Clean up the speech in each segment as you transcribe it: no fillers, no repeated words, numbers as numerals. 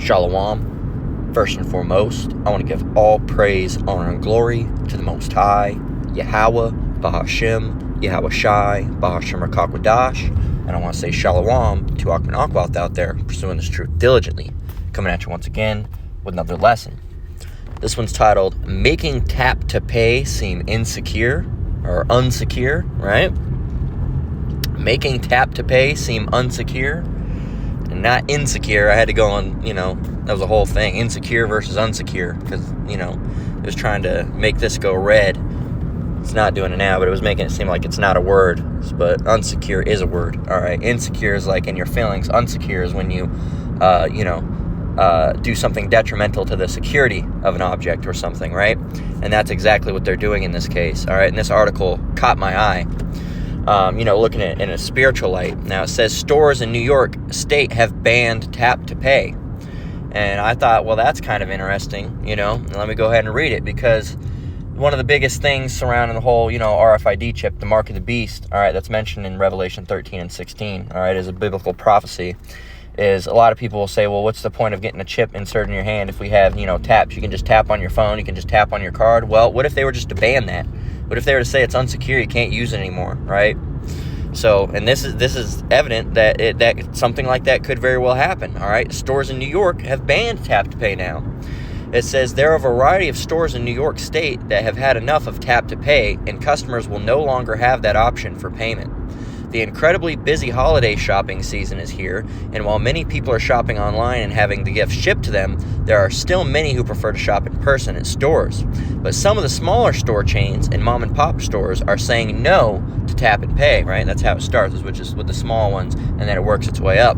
Shalom. First and foremost, I want to give all praise, honor, and glory to the Most High, Yahweh, Bahashem, Yahweh Shai, Bahashem Rakakwadash, and I want to say Shalom to Akman Akwalt out there, pursuing this truth diligently, coming at you once again with another lesson. This one's titled, Making Tap to Pay Seem Insecure, or Unsecure, right? Making tap to pay seem unsecure, and not insecure. I had to go on, that was a whole thing, insecure versus unsecure, because, it was trying to make this go red. It's not doing it now, but it was making it seem like it's not a word, but unsecure is a word. All right, insecure is like in your feelings. Unsecure is when you, do something detrimental to the security of an object or something, right? And that's exactly what they're doing in this case. All right, and this article caught my eye. Looking at it in a spiritual light. Now, it says stores in New York State have banned tap to pay. And I thought, well, that's kind of interesting, Let me go ahead and read it, because one of the biggest things surrounding the whole, RFID chip, the mark of the beast, all right, that's mentioned in Revelation 13 and 16, all right, is a biblical prophecy, is a lot of people will say, well, what's the point of getting a chip inserted in your hand if we have, taps? You can just tap on your phone, you can just tap on your card. Well, what if they were just to ban that? What if they were to say it's unsecure, you can't use it anymore, right? So, and this is evident that something like that could very well happen, all right? Stores in New York have banned tap to pay now. It says there are a variety of stores in New York State that have had enough of tap to pay, and customers will no longer have that option for payment. The incredibly busy holiday shopping season is here, and while many people are shopping online and having the gifts shipped to them, there are still many who prefer to shop in person at stores. But some of the smaller store chains and mom-and-pop stores are saying no to tap and pay, right? That's how it starts, which is with the small ones, and then it works its way up.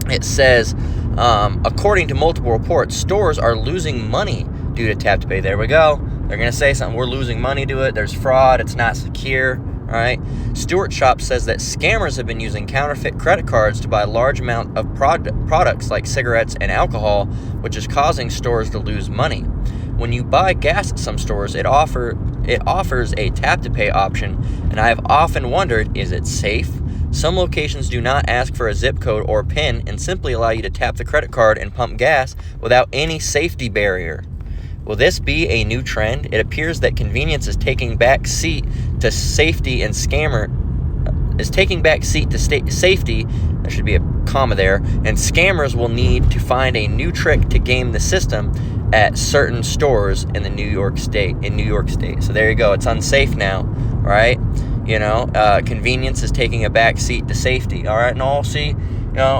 It says, according to multiple reports, stores are losing money due to tap to pay. There we go. They're going to say something. We're losing money to it. There's fraud. It's not secure. All right. Stewart Shop says that scammers have been using counterfeit credit cards to buy a large amount of products like cigarettes and alcohol, which is causing stores to lose money. When you buy gas at some stores, it offers a tap-to-pay option, and I have often wondered, is it safe? Some locations do not ask for a zip code or PIN and simply allow you to tap the credit card and pump gas without any safety barrier. Will this be a new trend? It appears that convenience is taking back seat to safety, and safety. There should be a comma there. And scammers will need to find a new trick to game the system at certain stores in New York State. So there you go. It's unsafe now, right? Convenience is taking a back seat to safety. All right, and all see,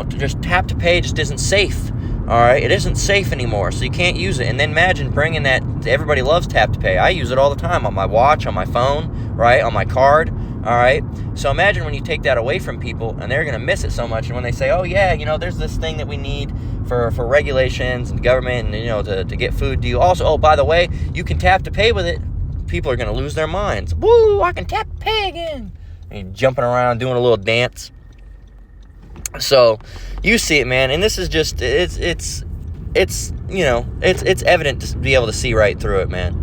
just tap to pay just isn't safe. All right, it isn't safe anymore, so you can't use it. And then imagine bringing that. Everybody loves tap to pay. I use it all the time on my watch, on my phone, right, on my card. All right. So imagine when you take that away from people, and they're going to miss it so much. And when they say, oh, yeah, there's this thing that we need for regulations and government and, to get food. Do you also, oh, by the way, you can tap to pay with it. People are going to lose their minds. Woo, I can tap to pay again. And you're jumping around, doing a little dance. So you see it, man. And this is just, it's evident to be able to see right through it, man.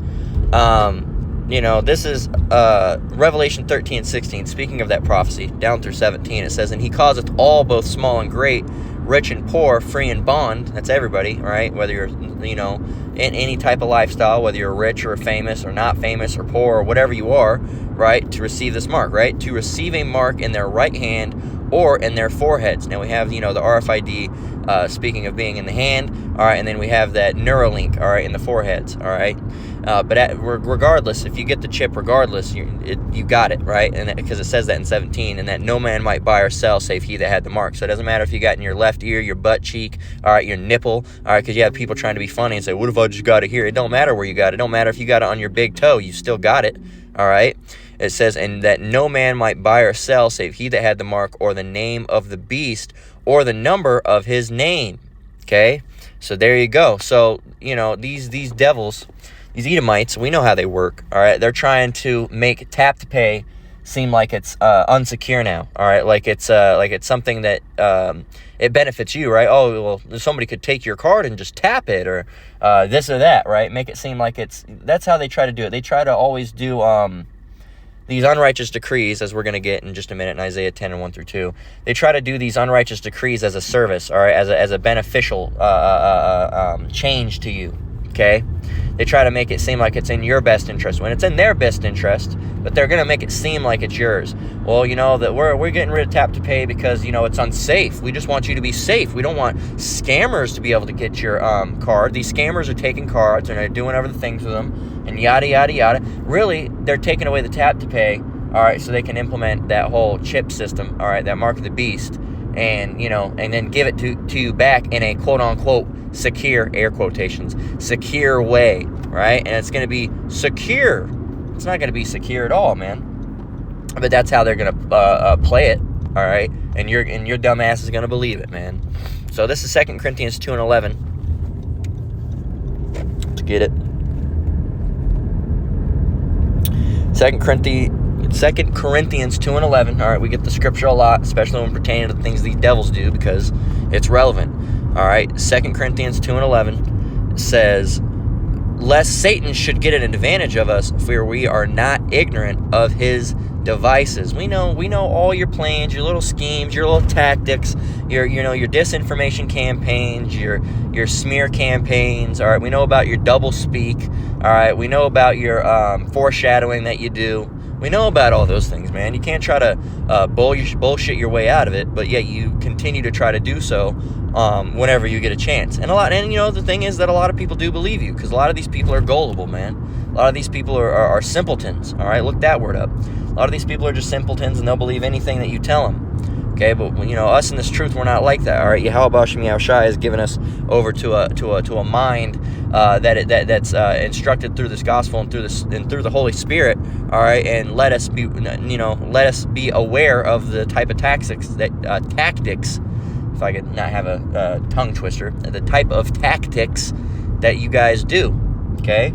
This is Revelation 13 and 16. Speaking of that prophecy, down through 17, it says, and he causeth all, both small and great, rich and poor, free and bond. That's everybody, right? Whether you're, in any type of lifestyle, whether you're rich or famous or not famous or poor or whatever you are, right? To receive this mark, right? To receive a mark in their right hand or in their foreheads. Now we have, the RFID, speaking of being in the hand, all right, and then we have that Neuralink, all right, in the foreheads, all right. Regardless, if you get the chip, regardless, you got it, right? And because it says that in 17, and that no man might buy or sell save he that had the mark. So it doesn't matter if you got in your left ear, your butt cheek, all right, your nipple, all right, because you have people trying to be funny and say, what if I just got it here? It don't matter where you got it. It don't matter if you got it on your big toe, you still got it, all right? It says, and that no man might buy or sell save he that had the mark or the name of the beast or the number of his name. Okay? So there you go. So, these devils, these Edomites, we know how they work. All right? They're trying to make tap to pay seem like it's unsecure now. All right? Like it's something that it benefits you, right? Oh, well, somebody could take your card and just tap it, or this or that, right? Make it seem like that's how they try to do it. They try to always do these unrighteous decrees, as we're going to get in just a minute in Isaiah 10 and 1 through 2. They try to do these unrighteous decrees as a service, all right, as a beneficial change to you, okay? They try to make it seem like it's in your best interest when it's in their best interest, but they're going to make it seem like it's yours. Well, you know, that we're getting rid of tap to pay because, you know, it's unsafe. We just want you to be safe. We don't want scammers to be able to get your card. These scammers are taking cards and they're doing other things with them and yada, yada, yada. Really, they're taking away the tap to pay, all right, so they can implement that whole chip system, all right, that mark of the beast, and, you know, and then give it to you back in a quote-unquote secure, air quotations, secure way, right? And it's going to be secure. It's not going to be secure at all, man. But that's how they're going to play it, all right? And your dumb ass is going to believe it, man. So this is 2 Corinthians 2 and 11. Let's get it. 2 Corinthians 2 and 11. All right, we get the scripture a lot, especially when pertaining to the things these devils do, because it's relevant. All right, 2 Corinthians 2 and 11 says, lest Satan should get an advantage of us, for we are not ignorant of his devices. We know all your plans, your little schemes, your little tactics, your disinformation campaigns, your smear campaigns. All right, we know about your double speak. All right, we know about your foreshadowing that you do. We know about all those things, man. You can't try to bullshit your way out of it, but yet you continue to try to do so whenever you get a chance. And you know, the thing is that a lot of people do believe you, because a lot of these people are gullible, man. A lot of these people are simpletons. All right, look that word up. A lot of these people are just simpletons, and they'll believe anything that you tell them. Okay, but you know, us in this truth, we're not like that. All right, Yahweh Shem Yahushai has given us over to a mind that's instructed through this gospel and through the Holy Spirit. All right, and let us be aware of the type of tactics. If I could not have a tongue twister, the type of tactics that you guys do. Okay.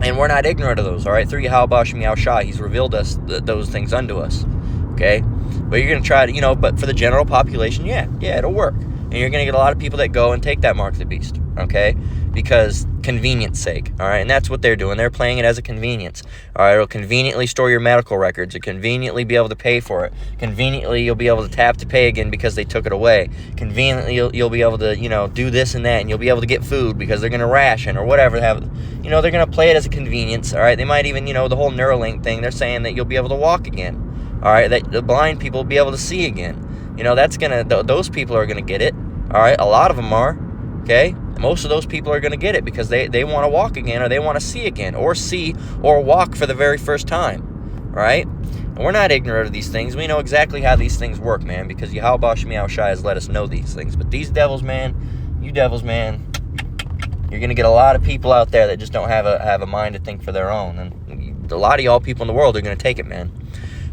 And we're not ignorant of those, all right? Through Yahweh Shem Yahushai, he's revealed us those things unto us, okay? But you're going to try to, but for the general population, yeah, it'll work. And you're going to get a lot of people that go and take that mark of the beast, okay? Because convenience sake, all right? And that's what they're doing. They're playing it as a convenience, all right? It'll conveniently store your medical records. It'll conveniently be able to pay for it. Conveniently, you'll be able to tap to pay again because they took it away. Conveniently, you'll be able to, do this and that, and you'll be able to get food because they're going to ration or whatever. They're going to play it as a convenience, all right? They might even, the whole Neuralink thing, they're saying that you'll be able to walk again, all right? That the blind people will be able to see again. Those people are going to get it, all right? A lot of them are, okay? Most of those people are going to get it because they want to walk again, or they want to see again, or see or walk for the very first time, right? And we're not ignorant of these things. We know exactly how these things work, man, because Yahweh Shem Yahushai has let us know these things. But these devils, man, you're going to get a lot of people out there that just don't have a mind to think for their own. And a lot of y'all people in the world are going to take it, man.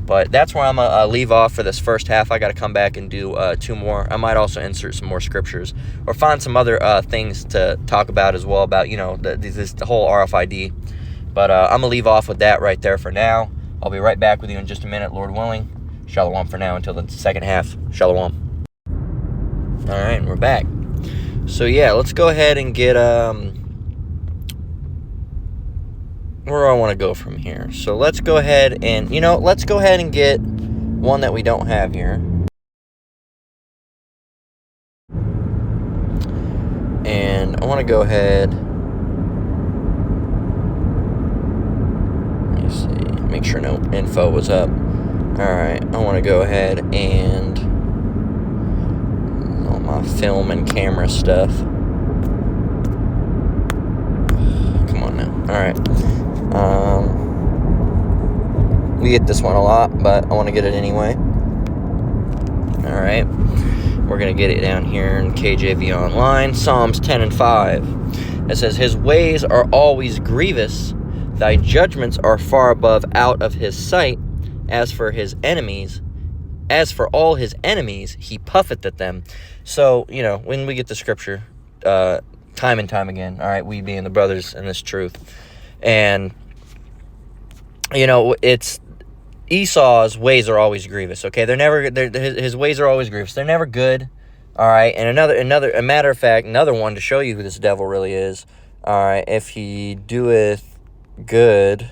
But that's where I'm going to leave off for this first half. I got to come back and do 2 more. I might also insert some more scriptures or find some other things to talk about as well about, the whole RFID. But I'm going to leave off with that right there for now. I'll be right back with you in just a minute, Lord willing. Shalom for now until the second half. Shalom. All right, we're back. So, yeah, let's go ahead and get... where do I want to go from here? So let's go ahead and, get one that we don't have here. And I want to go ahead. Let me see. Make sure no info was up. Alright, I want to go ahead and all my film and camera stuff. Come on now. Alright. We get this one a lot, but I want to get it anyway. Alright. We're going to get it down here in KJV Online. Psalms 10 and 5. It says, his ways are always grievous. Thy judgments are far above out of his sight. As for all his enemies, he puffeth at them. So, when we get the scripture, time and time again, all right, we being the brothers in this truth. And, it's Esau's ways are always grievous, okay? His ways are always grievous. They're never good, all right? And a matter of fact, another one to show you who this devil really is, all right? If he doeth good,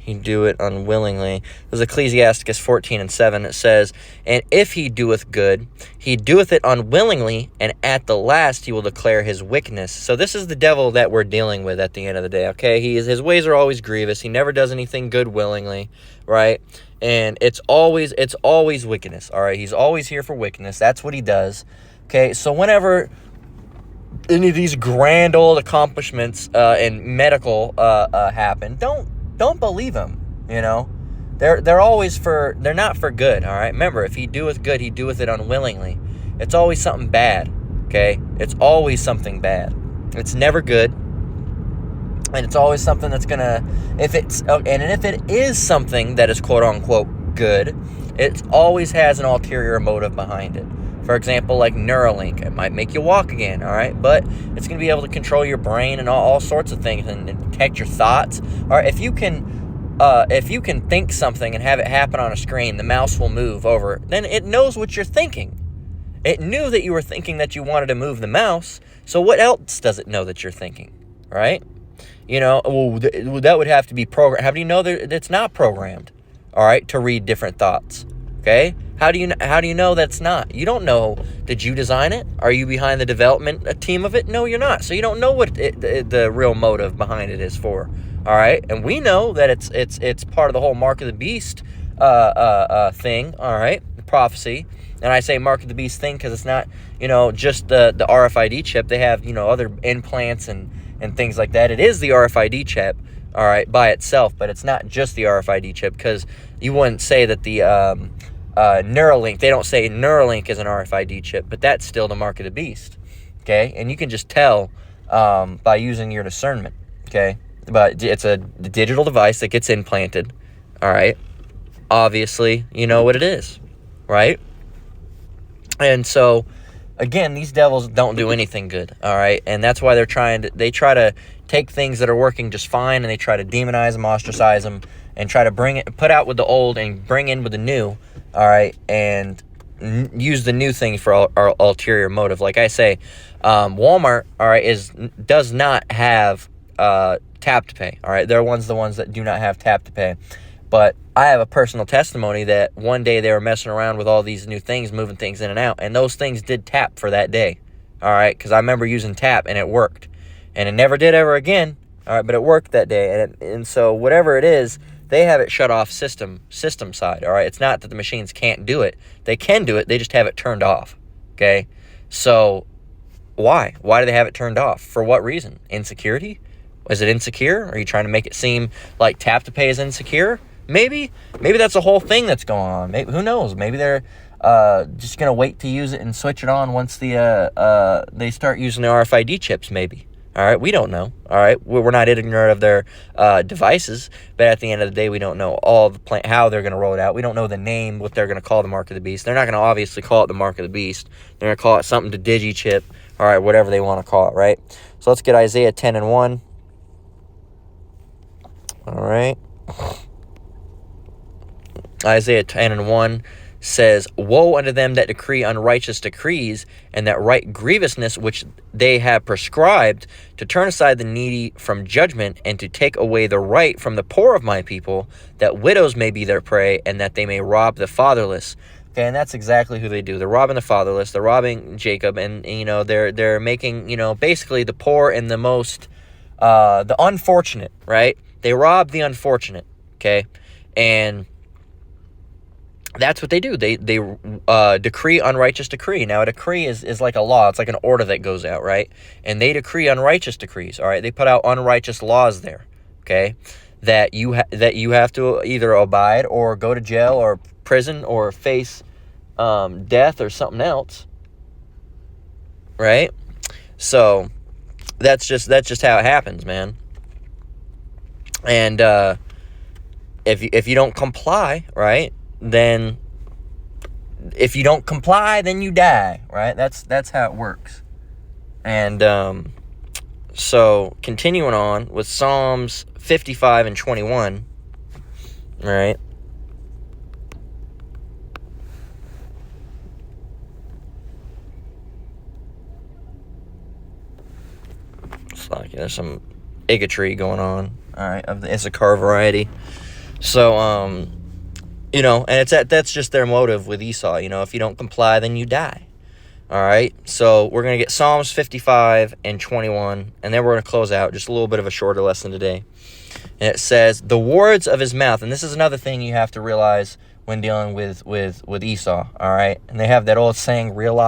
he do it unwillingly. There's Ecclesiasticus 14:7. It says, and if he doeth good, he doeth it unwillingly, and at the last he will declare his wickedness. So this is the devil that we're dealing with at the end of the day, okay? His ways are always grievous. He never does anything good willingly, right? And it's always wickedness, all right? He's always here for wickedness. That's what he does, okay? So whenever any of these grand old accomplishments in medical happen, don't believe him. You know, they're always they're not for good. All right, remember, if he doeth good, he doeth it unwillingly. It's always something bad. Okay, it's always something bad. It's never good, and it's always something that's gonna, if it is something that is quote unquote good, it always has an ulterior motive behind it. For example, like Neuralink, it might make you walk again, all right? But it's going to be able to control your brain and all sorts of things and detect your thoughts. All right, if you can think something and have it happen on a screen, the mouse will move over. Then it knows what you're thinking. It knew that you were thinking that you wanted to move the mouse. So what else does it know that you're thinking, right? You know, well, that would have to be programmed. How do you know that it's not programmed, all right, to read different thoughts? Okay? How do you know that's not? You don't know. Did you design it? Are you behind the development team of it? No, you're not. So you don't know what the real motive behind it is for. All right? And we know that it's part of the whole mark of the beast thing, all right? The prophecy. And I say mark of the beast thing because it's not, just the RFID chip. They have, other implants and things like that. It is the RFID chip, all right, by itself, but it's not just the RFID chip, because you wouldn't say that the Neuralink, they don't say Neuralink is an RFID chip, but that's still the mark of the beast, okay? And you can just tell by using your discernment, okay? But it's a digital device that gets implanted, all right? Obviously, you know what it is, right? And so, again, these devils don't do anything good, all right? And that's why they try to take things that are working just fine, and they try to demonize them, ostracize them, and try to put out with the old and bring in with the new, all right? And use the new thing for our ulterior motive. Like I say, Walmart, all right, does not have tap to pay, all right? They're the ones that do not have tap to pay. But I have a personal testimony that one day they were messing around with all these new things, moving things in and out, and those things did tap for that day, all right? Because I remember using tap, and it worked. And it never did ever again, all right? But it worked that day. And so whatever it is, they have it shut off system side, all right? It's not that the machines can't do it. They can do it. They just have it turned off, okay? So why? Why do they have it turned off? For what reason? Insecurity? Is it insecure? Are you trying to make it seem like tap to pay is insecure? Maybe that's a whole thing that's going on. Maybe, who knows? Maybe they're just gonna wait to use it and switch it on once they start using the RFID chips. Maybe. All right, we don't know. All right, we're not ignorant of their devices, but at the end of the day, we don't know all the how they're gonna roll it out. We don't know the name, what they're gonna call the mark of the beast. They're not gonna obviously call it the mark of the beast. They're gonna call it something to DigiChip. All right, whatever they want to call it. Right. So let's get Isaiah 10:1. All right. Isaiah 10:1 says, woe unto them that decree unrighteous decrees, and that write grievousness which they have prescribed, to turn aside the needy from judgment, and to take away the right from the poor of my people, that widows may be their prey, and that they may rob the fatherless. Okay, and that's exactly who they do. They're robbing the fatherless. They're robbing Jacob, and they're making basically the poor and the most the unfortunate, right? They rob the unfortunate. Okay, and that's what they do. They decree unrighteous decree. Now, a decree is like a law. It's like an order that goes out, right? And they decree unrighteous decrees, all right? They put out unrighteous laws there, okay? That you have to either abide or go to jail or prison or face death or something else, right? So that's just how it happens, man. And if you don't comply, right? Then if you don't comply, then you die, right? That's how it works. And so continuing on with Psalms 55:21, right? It's like there's some bigotry going on, all right, of the Issachar variety. So, and that's just their motive with Esau. If you don't comply, then you die. All right, so we're going to get Psalms 55 and 21, and then we're going to close out. Just a little bit of a shorter lesson today. And it says, the words of his mouth, and this is another thing you have to realize when dealing with Esau, all right? And they have that old saying, real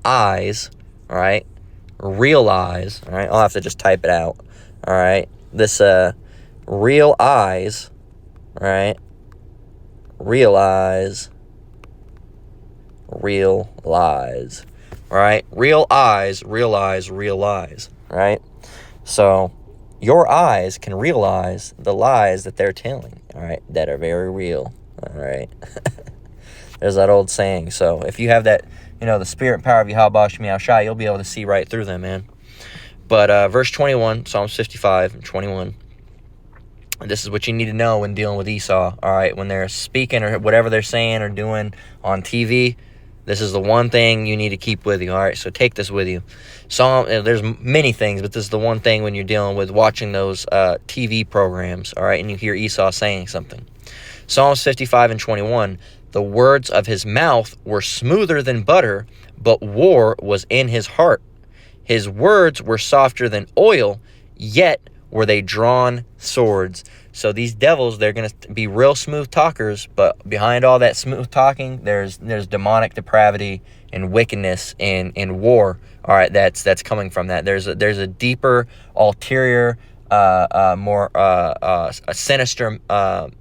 eyes, all right? Real eyes, all right? I'll have to just type it out, all right? This, real eyes, all right? Real eyes. Real lies, right? Real eyes realize real lies, right? So your eyes can realize the lies that they're telling, all right, that are very real, all right? There's that old saying. So if you have that, the spirit and power of Yahweh Shemi Shai, you'll be able to see right through them, man. But verse 21, Psalms 55 and 21, this is what you need to know when dealing with Esau, all right? When they're speaking or whatever they're saying or doing on TV, this is the one thing you need to keep with you, all right? So take this with you. There's many things, but this is the one thing when you're dealing with watching those TV programs, all right, and you hear Esau saying something. Psalms 55 and 21, the words of his mouth were smoother than butter, but war was in his heart. His words were softer than oil, yet were they drawn swords. So these devils, they're going to be real smooth talkers, but behind all that smooth talking, there's demonic depravity and wickedness and war. All right, that's coming from that. There's a deeper, ulterior, more a sinister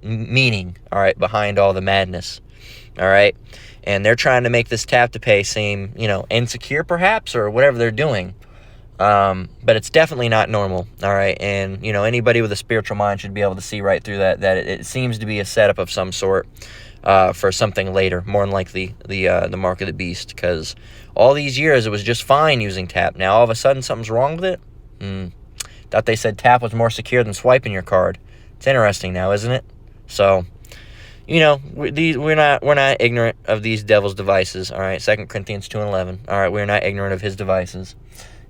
meaning. All right, behind all the madness. All right, and they're trying to make this tap to pay seem insecure, perhaps, or whatever they're doing. But it's definitely not normal, all right? And, anybody with a spiritual mind should be able to see right through that it seems to be a setup of some sort for something later, more than likely the mark of the beast, because all these years it was just fine using tap. Now, all of a sudden, something's wrong with it? Thought they said tap was more secure than swiping your card. It's interesting now, isn't it? So, we're not ignorant of these devil's devices, all right? 2 Corinthians 2 and 11, all right? We're not ignorant of his devices.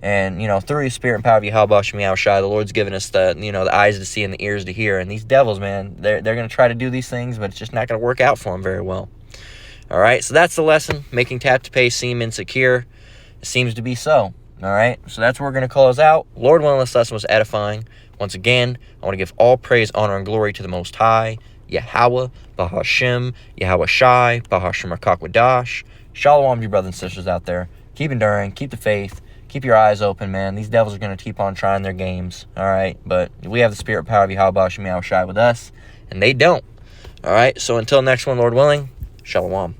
And, through his spirit and power of Yahweh Shemi Shai, the Lord's given us the eyes to see and the ears to hear. And these devils, man, they're going to try to do these things, but it's just not going to work out for them very well. All right, so that's the lesson. Making tap to pay seem insecure. It seems to be so. All right, so that's where we're going to close out. Lord willing, this lesson was edifying. Once again, I want to give all praise, honor, and glory to the Most High, Yahweh, Bahashem, Yahweh Shai, Bahashem Rakakwadash. Shalom, you brothers and sisters out there. Keep enduring, keep the faith. Keep your eyes open, man. These devils are going to keep on trying their games, all right? But we have the spirit power of Yahweh Shemi Shai with us, and they don't, all right? So until next one, Lord willing, shalom.